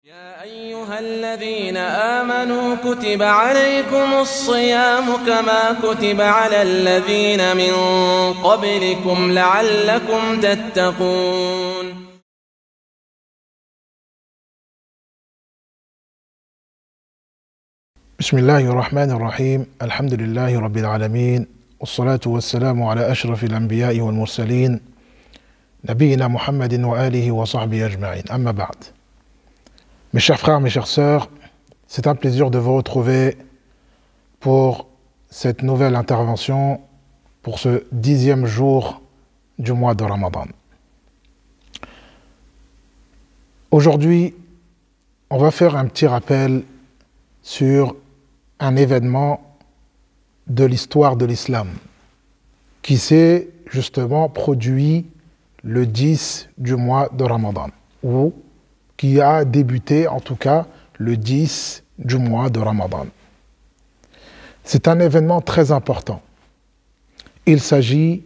يا أيها الذين آمنوا كتب عليكم الصيام كما كتب على الذين من قبلكم لعلكم تتقون. بسم الله الرحمن الرحيم. الحمد لله رب العالمين، والصلاة والسلام على أشرف الأنبياء والمرسلين نبينا محمد وآله وصحبه أجمعين. أما بعد. Mes chers frères, mes chères sœurs, c'est un plaisir de vous retrouver pour cette nouvelle intervention, pour ce 10e jour du mois de Ramadan. Aujourd'hui, on va faire un petit rappel sur un événement de l'histoire de l'islam qui s'est justement produit le 10 du mois de Ramadan, ou qui a débuté en tout cas le 10 du mois de Ramadan. C'est un événement très important. Il s'agit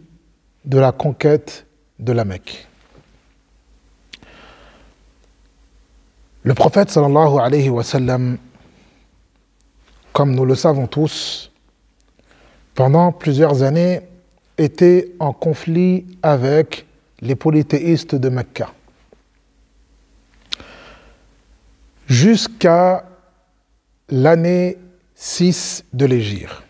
de la conquête de la Mecque. Le prophète sallallahu alayhi wa sallam, comme nous le savons tous, pendant plusieurs années était en conflit avec les polythéistes de Mecca, jusqu'à l'année 6 de l'Hégire.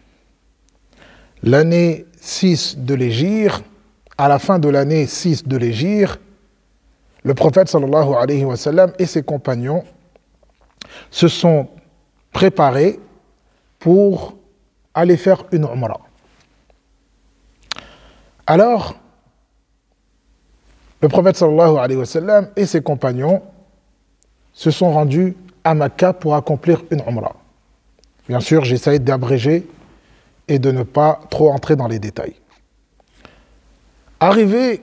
L'année 6 de l'Hégire, à la fin de l'année 6 de l'Hégire, le prophète sallallahu alayhi wa sallam et ses compagnons se sont préparés pour aller faire une umrah. Alors, le prophète sallallahu alayhi wa sallam et ses compagnons se sont rendus à Mecca pour accomplir une umrah. Bien sûr, j'essaie d'abréger et de ne pas trop entrer dans les détails. Arrivés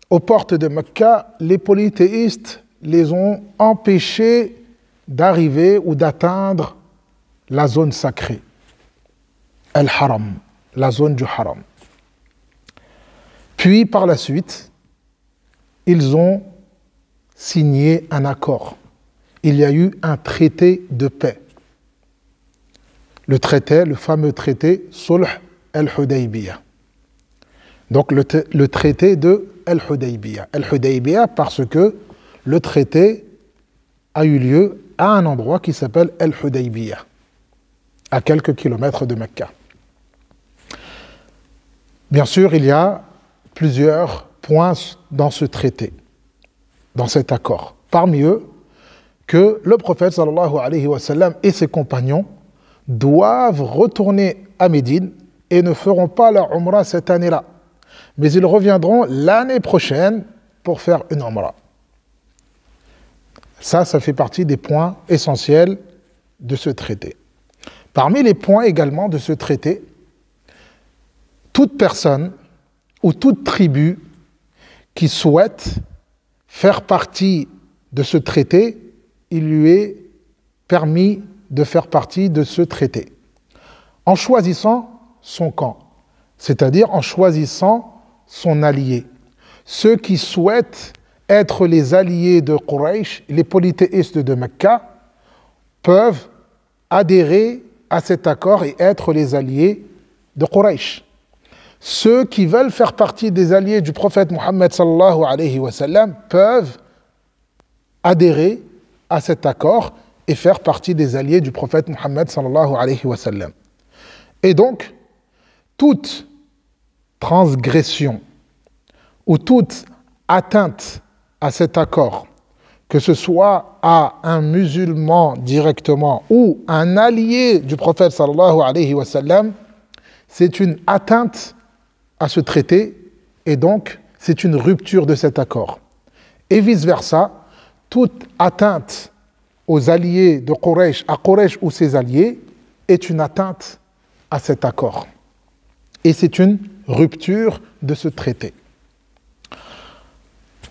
aux portes de Mecca, les polythéistes les ont empêchés d'arriver ou d'atteindre la zone sacrée, Al-Haram, la zone du Haram. Puis, par la suite, ils ont signé un accord. Il y a eu un traité de paix. Le traité, le fameux traité Sulh al-Hudaybiyah. Donc le traité de al-Hudaybiyah. Al-Hudaybiyah parce que le traité a eu lieu à un endroit qui s'appelle al-Hudaybiyah, à quelques kilomètres de Mecca. Bien sûr, il y a plusieurs points dans ce traité, dans cet accord. Parmi eux, que le prophète sallallahu alayhi wa sallam et ses compagnons doivent retourner à Médine et ne feront pas la umrah cette année-là. Mais ils reviendront l'année prochaine pour faire une umrah. Ça fait partie des points essentiels de ce traité. Parmi les points également de ce traité, toute personne ou toute tribu qui souhaite faire partie de ce traité, il lui est permis de faire partie de ce traité, en choisissant son camp, c'est-à-dire en choisissant son allié. Ceux qui souhaitent être les alliés de Quraysh, les polythéistes de Mecca, peuvent adhérer à cet accord et être les alliés de Quraysh. Ceux qui veulent faire partie des alliés du prophète Mohammed sallallahu alayhi wa sallam peuvent adhérer à cet accord et faire partie des alliés du prophète Mohammed sallallahu alayhi wa sallam. Et donc, toute transgression ou toute atteinte à cet accord, que ce soit à un musulman directement ou un allié du prophète sallallahu alayhi wa sallam, c'est une atteinte à ce traité et donc c'est une rupture de cet accord. Et vice-versa, toute atteinte aux alliés de Quraysh, à Quraysh ou ses alliés, est une atteinte à cet accord. Et c'est une rupture de ce traité.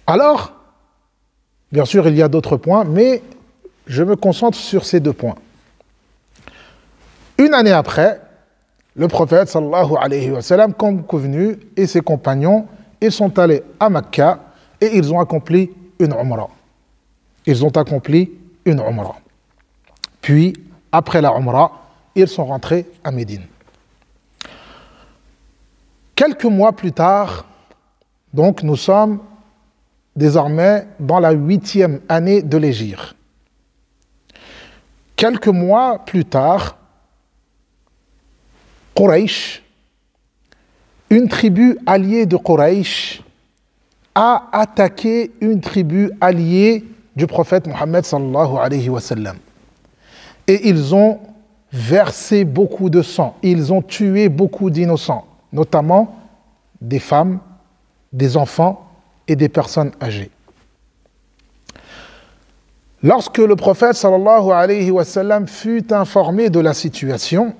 Alors, bien sûr, il y a d'autres points, mais je me concentre sur ces deux points. Une année après, le prophète, sallallahu alayhi wa sallam, comme convenu, et ses compagnons, ils sont allés à Mecca et ils ont accompli une umrah. Ils ont accompli une Umrah. Puis, après la Umrah, ils sont rentrés à Médine. Quelques mois plus tard, donc nous sommes désormais dans la 8e année de l'Hégire. Quelques mois plus tard, Quraysh, une tribu alliée de Quraysh, a attaqué une tribu alliée du prophète Mohammed sallallahu alayhi wa sallam. Et ils ont versé beaucoup de sang, ils ont tué beaucoup d'innocents, notamment des femmes, des enfants et des personnes âgées. Lorsque le prophète sallallahu alayhi wa sallam fut informé de la situation,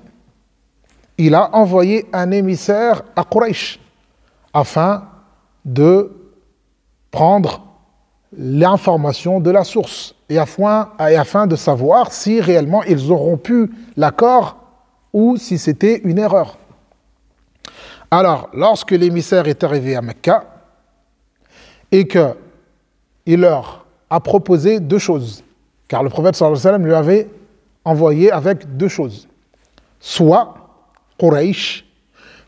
il a envoyé un émissaire à Quraysh afin de prendre l'information de la source et afin de savoir si réellement ils auront rompu l'accord ou si c'était une erreur. Alors, lorsque l'émissaire est arrivé à Mecca et qu'il leur a proposé deux choses, car le prophète sallallahu alayhi wa sallam lui avait envoyé avec deux choses. Soit, Quraysh,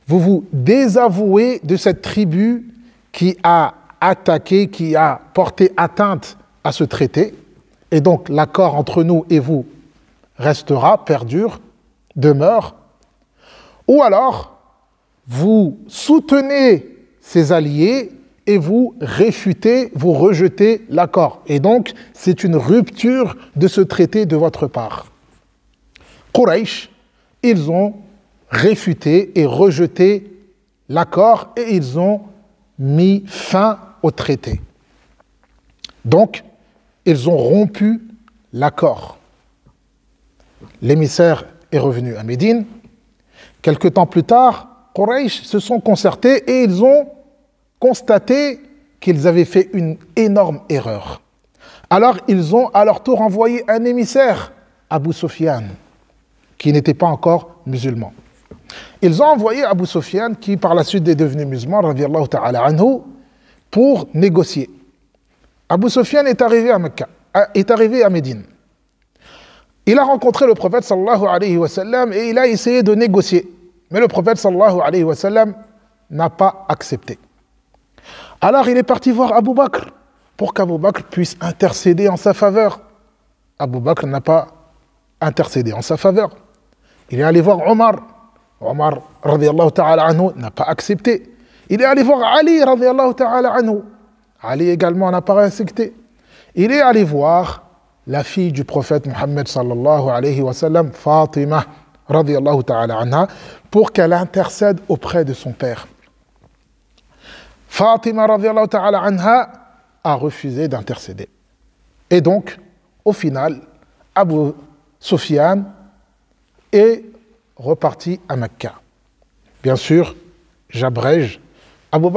vous vous désavouez de cette tribu qui a attaqué, qui a porté atteinte à ce traité, et donc l'accord entre nous et vous restera, perdure, demeure, ou alors vous soutenez ces alliés et vous réfutez, vous rejetez l'accord. Et donc, c'est une rupture de ce traité de votre part. Quraysh, ils ont réfuté et rejeté l'accord et ils ont mis fin au traité. Donc, ils ont rompu l'accord. L'émissaire est revenu à Médine. Quelque temps plus tard, Quraysh se sont concertés et ils ont constaté qu'ils avaient fait une énorme erreur. Alors, ils ont à leur tour envoyé un émissaire, Abu Sufyan, qui n'était pas encore musulman. Ils ont envoyé Abu Sufyan, qui par la suite est devenu musulman, radiyallahu ta'ala anhu, pour négocier. Abu Sufyan est arrivé à Médine. Il a rencontré le prophète sallallahu alayhi wa sallam et il a essayé de négocier. Mais le prophète sallallahu alayhi wa sallam n'a pas accepté. Alors il est parti voir Abu Bakr pour qu'Abu Bakr puisse intercéder en sa faveur. Abu Bakr n'a pas intercédé en sa faveur. Il est allé voir Omar. Omar, radiyallahu ta'ala anhu, n'a pas accepté. Il est allé voir Ali, radiyallahu ta'ala anhu. Ali également n'a pas accepté. Il est allé voir la fille du prophète Mohammed sallallahu alayhi wa sallam, Fatima, radiyallahu ta'ala anha, pour qu'elle intercède auprès de son père. Fatima, radiyallahu ta'ala anha, a refusé d'intercéder. Et donc, au final, Abu Sufyan est reparti à Mecca. Bien sûr, j'abrège. Abu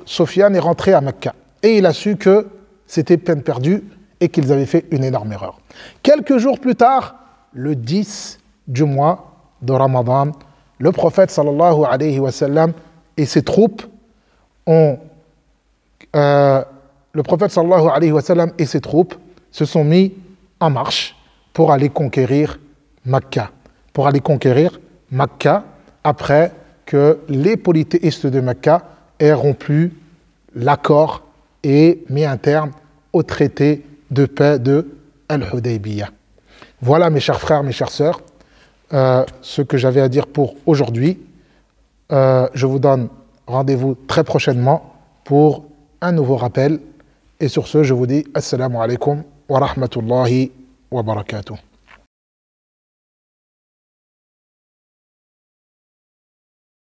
Sufyan est rentré à Mecca et il a su que c'était peine perdue et qu'ils avaient fait une énorme erreur. Quelques jours plus tard, le 10 du mois de Ramadan, le prophète sallallahu alayhi wa sallam et ses troupes se sont mis en marche pour aller conquérir Mecca. Après que les polythéistes de Mecca aient rompu l'accord et mis un terme au traité de paix de Al-Hudaybiyah. Voilà mes chers frères, mes chères sœurs, ce que j'avais à dire pour aujourd'hui. Je vous donne rendez-vous très prochainement pour un nouveau rappel. Et sur ce, je vous dis Assalamu alaikum wa rahmatullahi wa barakatuh.